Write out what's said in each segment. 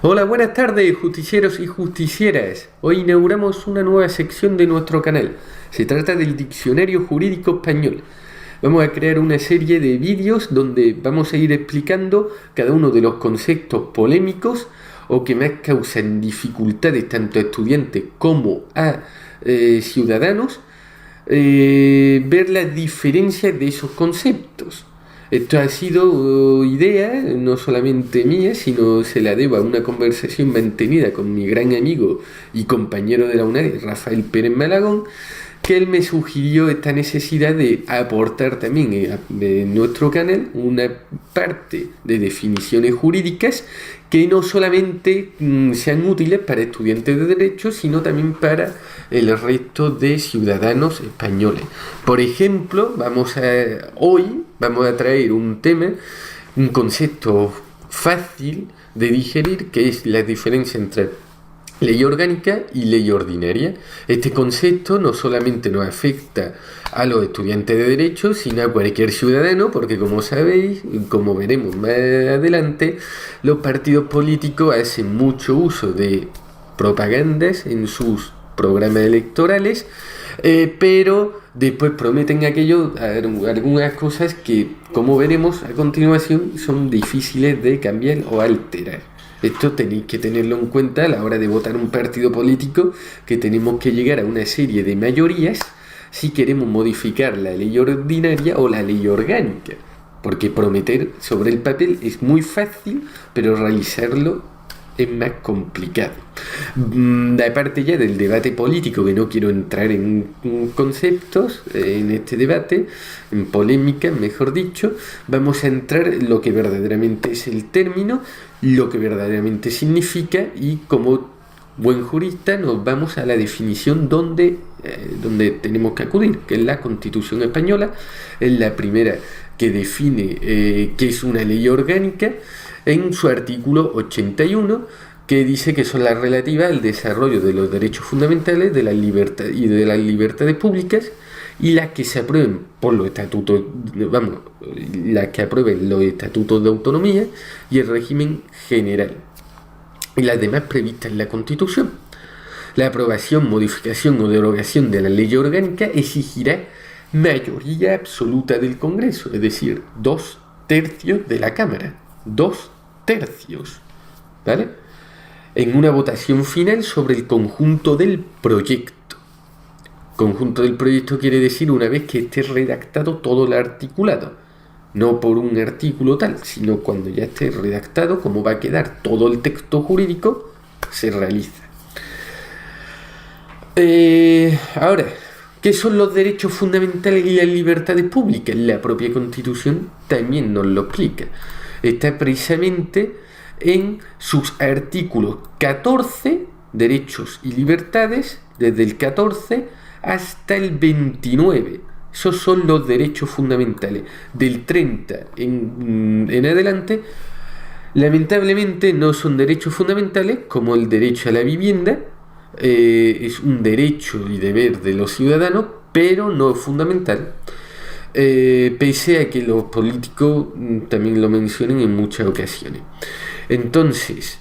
Hola, buenas tardes, justicieros y justicieras. Hoy inauguramos una nueva sección de nuestro canal. Se trata del Diccionario Jurídico Español. Vamos a crear una serie de vídeos donde vamos a ir explicando cada uno de los conceptos polémicos o que más causan dificultades tanto a estudiantes como a ciudadanos, ver las diferencias de esos conceptos. Esto ha sido idea no solamente mía, sino se la debo a una conversación mantenida con mi gran amigo y compañero de la UNAD, Rafael Pérez Malagón, que él me sugirió esta necesidad de aportar también en nuestro canal una parte de definiciones jurídicas que no solamente sean útiles para estudiantes de Derecho, sino también para el resto de ciudadanos españoles. Por ejemplo, hoy vamos a traer un tema, un concepto fácil de digerir, que es la diferencia entre ley orgánica y ley ordinaria. Este concepto no solamente nos afecta a los estudiantes de Derecho, sino a cualquier ciudadano, porque como sabéis, como veremos más adelante, los partidos políticos hacen mucho uso de propagandas en sus programas electorales, pero después prometen algunas cosas que, como veremos a continuación, son difíciles de cambiar o alterar. Esto tenéis que tenerlo en cuenta a la hora de votar un partido político, que tenemos que llegar a una serie de mayorías si queremos modificar la ley ordinaria o la ley orgánica. Porque prometer sobre el papel es muy fácil, pero realizarlo es más complicado. Aparte ya del debate político, que no quiero entrar en conceptos en este debate, en polémica, mejor dicho, vamos a entrar en lo que verdaderamente es el término, lo que verdaderamente significa, y como buen jurista nos vamos a la definición donde tenemos que acudir, que es la Constitución española. Es la primera que define qué es una ley orgánica, en su artículo 81, que dice que son las relativas al desarrollo de los derechos fundamentales de la libertad y de las libertades públicas, y las que se aprueben por los estatutos, las que aprueben los estatutos de autonomía y el régimen general, y las demás previstas en la Constitución. La aprobación, modificación o derogación de la ley orgánica exigirá mayoría absoluta del Congreso, es decir, 2/3 de la Cámara. 2/3, ¿vale? En una votación final sobre el conjunto del proyecto. Conjunto del proyecto quiere decir una vez que esté redactado todo el articulado. No por un artículo tal, sino cuando ya esté redactado, cómo va a quedar todo el texto jurídico, se realiza. Ahora, ¿qué son los derechos fundamentales y las libertades públicas? La propia Constitución también nos lo explica. Está precisamente en sus artículos 14, derechos y libertades, desde el 14 hasta el 29. Esos son los derechos fundamentales. Del 30 en adelante, lamentablemente no son derechos fundamentales, como el derecho a la vivienda. Es un derecho y deber de los ciudadanos, pero no es fundamental. Pese a que los políticos también lo mencionan en muchas ocasiones. Entonces,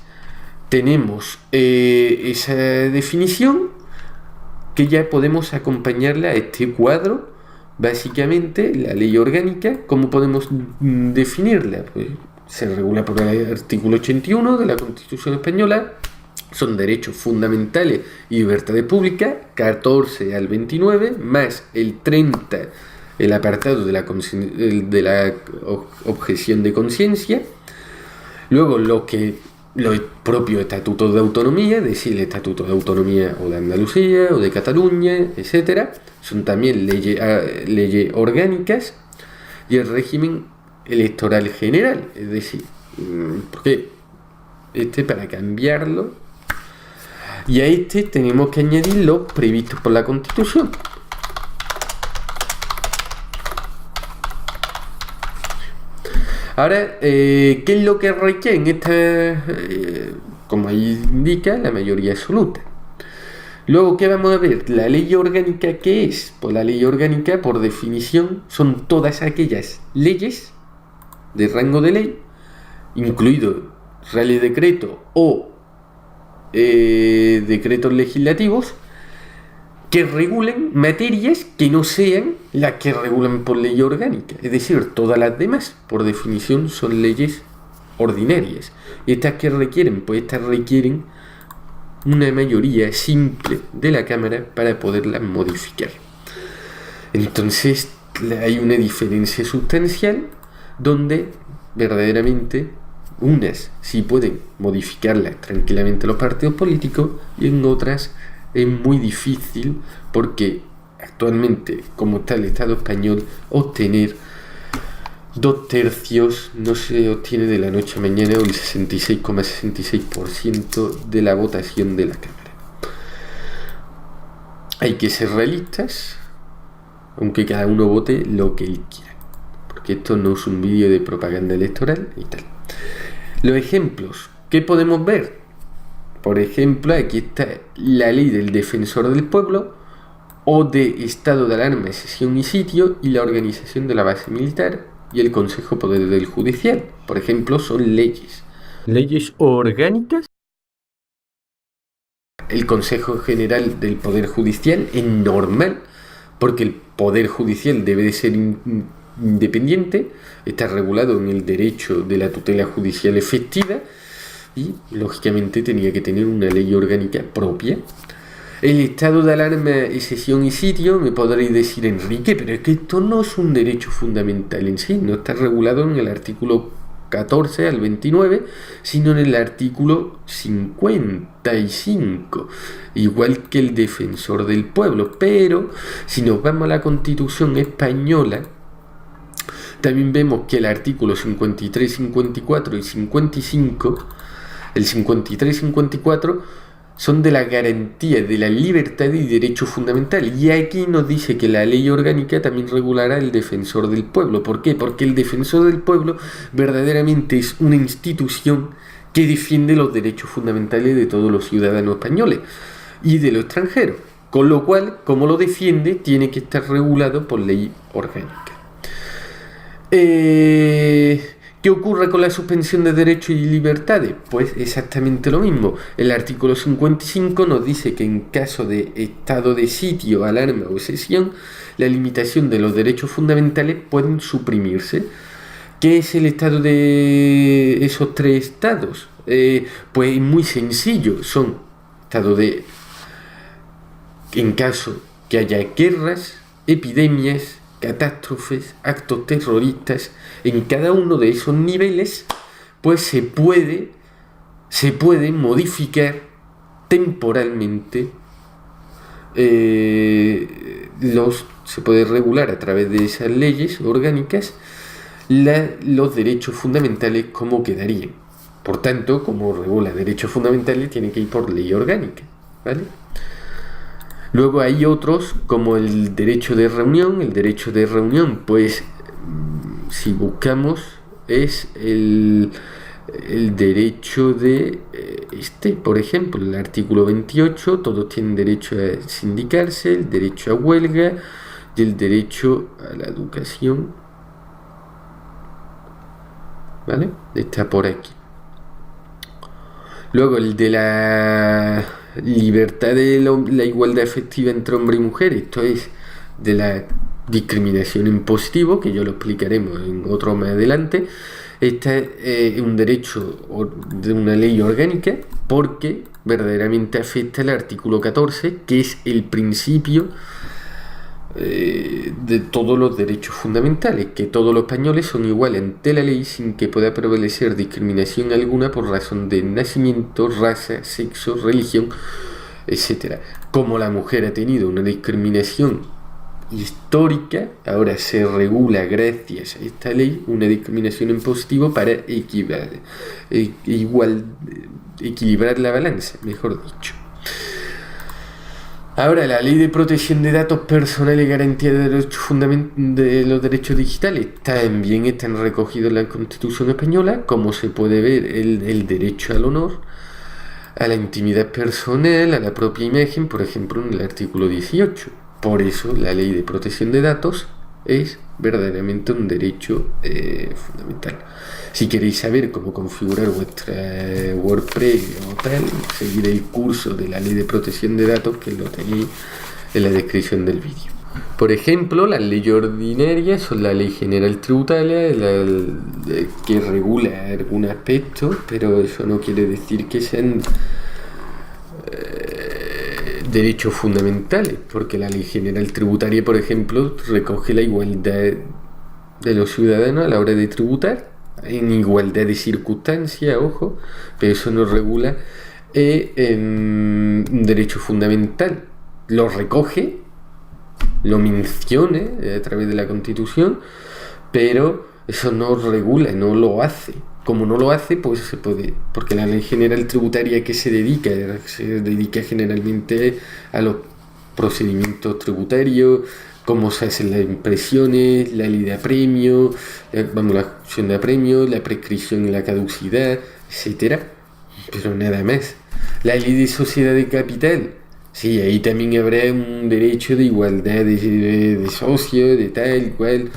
tenemos esa definición, que ya podemos acompañarla a este cuadro. Básicamente, la ley orgánica, ¿cómo podemos definirla? Pues se regula por el artículo 81 de la Constitución española. Son derechos fundamentales y libertades públicas, 14 al 29, más el 30, el apartado de la objeción de conciencia. Luego los propios estatutos de autonomía, es decir, el estatuto de autonomía o de Andalucía o de Cataluña, etcétera, son también leyes orgánicas. Y el régimen electoral general, es decir, porque para cambiarlo, y a tenemos que añadir los previstos por la Constitución. Ahora, ¿qué es lo que requieren esta? Como ahí indica, la mayoría absoluta. Luego, ¿qué vamos a ver? La ley orgánica, ¿qué es? Pues la ley orgánica, por definición, son todas aquellas leyes de rango de ley, incluido reales decretos o decretos legislativos que regulen materias que no sean las que regulan por ley orgánica. Es decir, todas las demás, por definición, son leyes ordinarias. ¿Estas que requieren? Pues estas requieren una mayoría simple de la Cámara para poderlas modificar. Entonces hay una diferencia sustancial donde verdaderamente unas sí pueden modificarlas tranquilamente los partidos políticos y en otras es muy difícil porque actualmente, como está el Estado español, obtener 2/3 no se obtiene de la noche a mañana, o el 66,66% de la votación de la Cámara. Hay que ser realistas, aunque cada uno vote lo que él quiera, porque esto no es un vídeo de propaganda electoral y tal. Los ejemplos, ¿qué podemos ver? Por ejemplo, aquí está la ley del defensor del pueblo o de estado de alarma, excepción y sitio, y la organización de la base militar y el Consejo Poder del Judicial. Por ejemplo, son leyes. ¿Leyes orgánicas? El Consejo General del Poder Judicial es normal, porque el Poder Judicial debe de ser independiente, está regulado en el derecho de la tutela judicial efectiva y, lógicamente, tenía que tener una ley orgánica propia. El estado de alarma, excepción y sitio, me podréis decir, Enrique, pero es que esto no es un derecho fundamental en sí, no está regulado en el artículo 14 al 29, sino en el artículo 55, igual que el defensor del pueblo. Pero si nos vamos a la Constitución española, también vemos que el artículo 53, 54 y 55, el 53 y 54 son de la garantía de la libertad y derecho fundamental. Y aquí nos dice que la ley orgánica también regulará el defensor del pueblo. ¿Por qué? Porque el defensor del pueblo verdaderamente es una institución que defiende los derechos fundamentales de todos los ciudadanos españoles y de los extranjeros. Con lo cual, como lo defiende, tiene que estar regulado por ley orgánica. ¿Qué ocurre con la suspensión de derechos y libertades? Pues exactamente lo mismo. El artículo 55 nos dice que en caso de estado de sitio, alarma o excepción, la limitación de los derechos fundamentales pueden suprimirse. ¿Qué es el estado de esos tres estados? Pues muy sencillo. Son estado de... en caso que haya guerras, epidemias, catástrofes, actos terroristas, en cada uno de esos niveles, pues se puede modificar temporalmente, se puede regular a través de esas leyes orgánicas los derechos fundamentales como quedarían. Por tanto, como regula derechos fundamentales, tiene que ir por ley orgánica, ¿vale? Luego hay otros como el derecho de reunión. El derecho de reunión, pues, si buscamos, es el derecho de por ejemplo, el artículo 28, todos tienen derecho a sindicarse, el derecho a huelga y el derecho a la educación, ¿vale? Está por aquí. Luego el de la libertad de la igualdad efectiva entre hombre y mujer, esto es de la discriminación en positivo, que yo lo explicaremos en otro más adelante. Este es un derecho de una ley orgánica porque verdaderamente afecta el artículo 14, que es el principio de todos los derechos fundamentales, que todos los españoles son iguales ante la ley sin que pueda prevalecer discriminación alguna por razón de nacimiento, raza, sexo, religión, etc. Como la mujer ha tenido una discriminación histórica, ahora se regula gracias a esta ley una discriminación en positivo para equilibrar la balanza, mejor dicho. Ahora, la ley de protección de datos personales y garantía de los derechos digitales también están recogidos en la Constitución española, como se puede ver el derecho al honor, a la intimidad personal, a la propia imagen, por ejemplo, en el artículo 18. Por eso la ley de protección de datos es verdaderamente un derecho fundamental. Si queréis saber cómo configurar vuestra WordPress o tal, seguid el curso de la Ley de Protección de Datos, que lo tenéis en la descripción del vídeo. Por ejemplo, las leyes ordinarias son la Ley General Tributaria, que regula algún aspecto, pero eso no quiere decir que sean derechos fundamentales, porque la Ley General Tributaria, por ejemplo, recoge la igualdad de los ciudadanos a la hora de tributar, en igualdad de circunstancias, ojo, pero eso no regula un derecho fundamental. Lo recoge, lo menciona a través de la Constitución, pero eso no regula, no lo hace. Como no lo hace, pues se puede, porque la Ley General Tributaria que se dedica generalmente a los procedimientos tributarios, cómo se hacen las impresiones, la ley de apremio, la acción de apremio, la prescripción y la caducidad, etcétera, pero nada más. La ley de sociedad de capital, sí, ahí también habrá un derecho de igualdad de socio, de tal cual,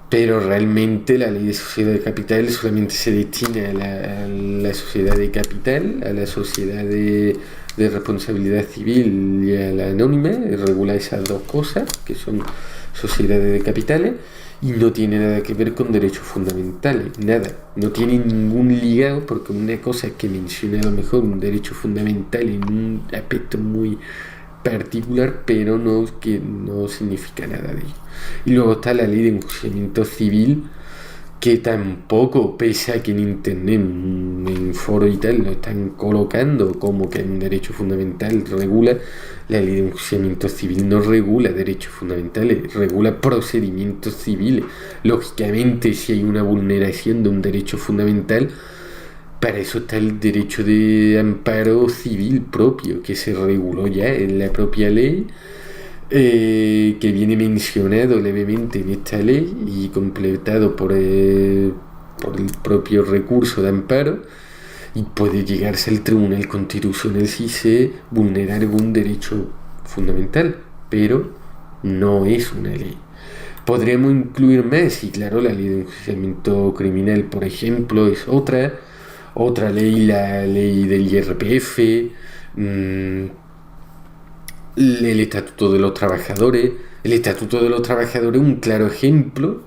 pero realmente la ley de sociedad de capital solamente se destina a la sociedad de capital, a la sociedad de responsabilidad civil y a la anónima, regula esas dos cosas, que son sociedades de capitales, y no tiene nada que ver con derechos fundamentales, nada, no tiene ningún ligado, porque una cosa es que menciona a lo mejor un derecho fundamental en un aspecto muy particular, pero no significa nada de ello. Y luego está la ley de enjuiciamiento civil, que tampoco, pese a que en internet, en foro y tal, lo están colocando como que un derecho fundamental regula, la ley de enjuiciamiento civil no regula derechos fundamentales, regula procedimientos civiles. Lógicamente, si hay una vulneración de un derecho fundamental, para eso está el derecho de amparo civil propio, que se reguló ya en la propia ley, que viene mencionado levemente en esta ley y completado por el propio recurso de amparo, y puede llegarse al Tribunal Constitucional si se vulnera algún derecho fundamental, pero no es una ley. Podríamos incluir más, y claro, la ley de enjuiciamiento criminal, por ejemplo, es otra ley, la ley del IRPF, el Estatuto de los Trabajadores. El Estatuto de los Trabajadores es un claro ejemplo,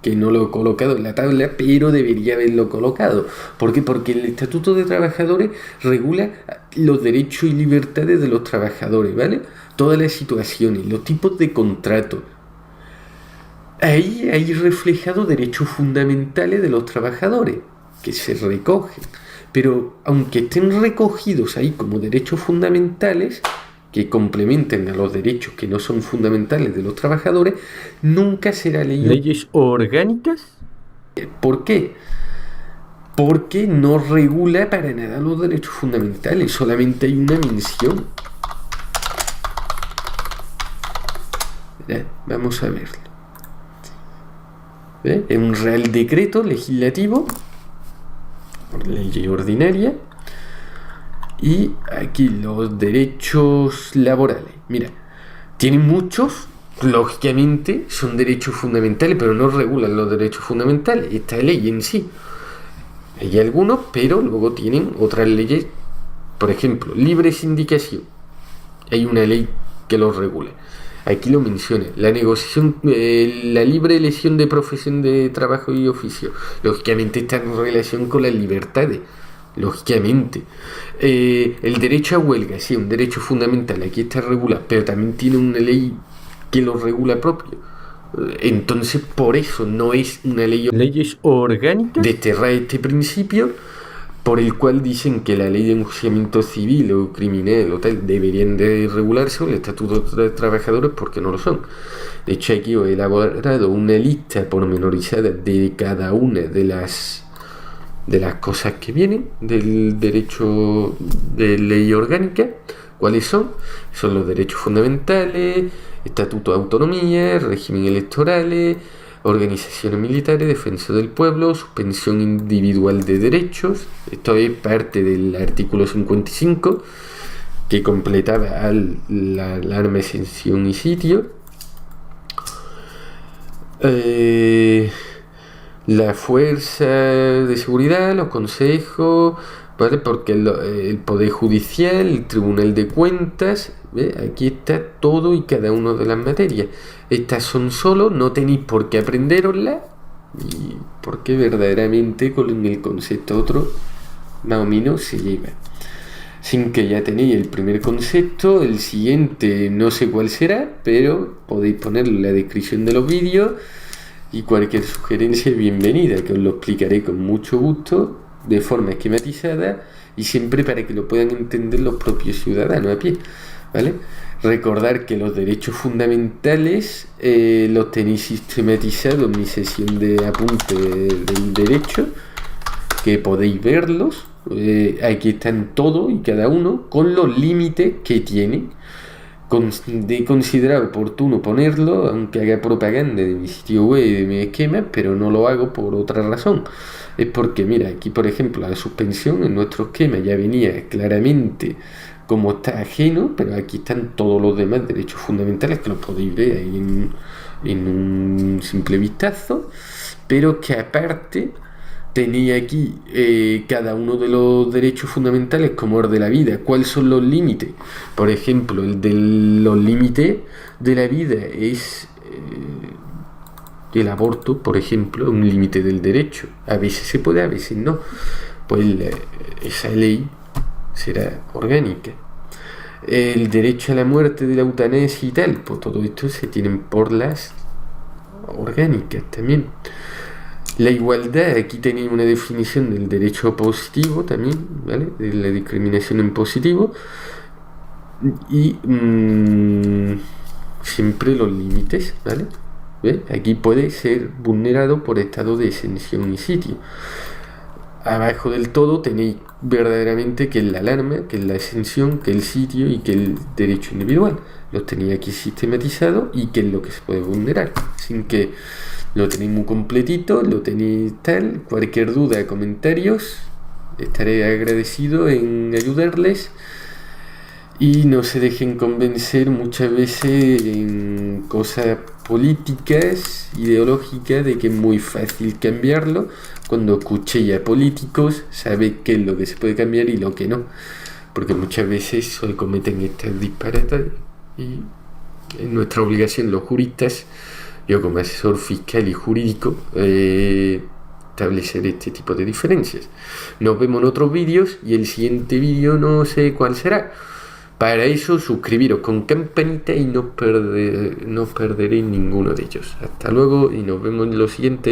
que no lo he colocado en la tabla, pero debería haberlo colocado. ¿Por qué? Porque el Estatuto de Trabajadores regula los derechos y libertades de los trabajadores, ¿vale? Todas las situaciones, los tipos de contrato. Ahí hay reflejado derechos fundamentales de los trabajadores, que se recogen. Pero aunque estén recogidos ahí como derechos fundamentales, que complementen a los derechos que no son fundamentales de los trabajadores, nunca será leyes orgánicas. ¿Por qué? Porque no regula para nada los derechos fundamentales, solamente hay una mención. Vamos a verlo. Es un real decreto legislativo, por ley ordinaria. Y aquí los derechos laborales. Mira, tienen muchos, lógicamente son derechos fundamentales, pero no regulan los derechos fundamentales, esta ley en sí. Hay algunos, pero luego tienen otras leyes, por ejemplo, libre sindicación. Hay una ley que los regula. Aquí lo menciona, la negociación, la libre elección de profesión de trabajo y oficio. Lógicamente está en relación con las libertades. Lógicamente, el derecho a huelga, sí, un derecho fundamental, aquí está regulado, pero también tiene una ley que lo regula propio. Entonces, por eso no es una leyes orgánicas. Desterrar este principio por el cual dicen que la ley de enjuiciamiento civil o criminal o tal deberían de regularse, o el Estatuto de Trabajadores, porque no lo son. De hecho, aquí he elaborado una lista pormenorizada de cada una de las cosas que vienen del derecho de ley orgánica. ¿Cuáles son? Son los derechos fundamentales, estatuto de autonomía, régimen electorales, organizaciones militares, defensa del pueblo, suspensión individual de derechos. Esto es parte del artículo 55, que completaba la alarma, exención y sitio. eh, la fuerza de seguridad, los consejos, ¿vale? Porque el Poder Judicial, el Tribunal de Cuentas, ¿ve? Aquí está todo y cada una de las materias. Estas son solo, no tenéis por qué aprenderoslas, y porque verdaderamente con el concepto otro más o menos se lleva. Sin que ya tenéis el primer concepto, el siguiente no sé cuál será, pero podéis ponerlo en la descripción de los vídeos y cualquier sugerencia bienvenida, que os lo explicaré con mucho gusto, de forma esquematizada y siempre para que lo puedan entender los propios ciudadanos a pie, ¿vale? Recordar que los derechos fundamentales los tenéis sistematizados en mi sesión de apunte del derecho, que podéis verlos. Aquí están todos y cada uno con los límites que tienen. De considerar oportuno ponerlo, aunque haga propaganda de mi sitio web y de mi esquema, pero no lo hago por otra razón. Es porque, mira, aquí por ejemplo la suspensión en nuestro esquema ya venía claramente como está ajeno, pero aquí están todos los demás derechos fundamentales que los podéis ver ahí en un simple vistazo, pero que aparte tenía aquí cada uno de los derechos fundamentales como el de la vida. ¿Cuáles son los límites? Por ejemplo, el de los límites de la vida es el aborto, por ejemplo, un límite del derecho. A veces se puede, a veces no. Pues esa ley será orgánica. El derecho a la muerte, de la eutanasia y tal, pues todo esto se tienen por las orgánicas también. La igualdad, aquí tenéis una definición del derecho positivo también, ¿vale? De la discriminación en positivo. Y siempre los límites, ¿vale? ¿Ve? Aquí puede ser vulnerado por estado de exención y sitio. Abajo del todo tenéis verdaderamente que es la alarma, que es la exención, que es el sitio y que es el derecho individual. Los tenéis aquí sistematizados y que es lo que se puede vulnerar, sin que lo tenéis muy completito, lo tenéis tal. Cualquier duda, comentarios, estaré agradecido en ayudarles. Y no se dejen convencer muchas veces en cosas políticas, ideológicas, de que es muy fácil cambiarlo. Cuando escuché a políticos, sabe qué es lo que se puede cambiar y lo que no. Porque muchas veces se cometen estas disparates y es nuestra obligación, los juristas, yo como asesor fiscal y jurídico, establecer este tipo de diferencias. Nos vemos en otros vídeos y el siguiente vídeo no sé cuál será. Para eso suscribiros con campanita y no perderéis ninguno de ellos. Hasta luego y nos vemos en los siguientes.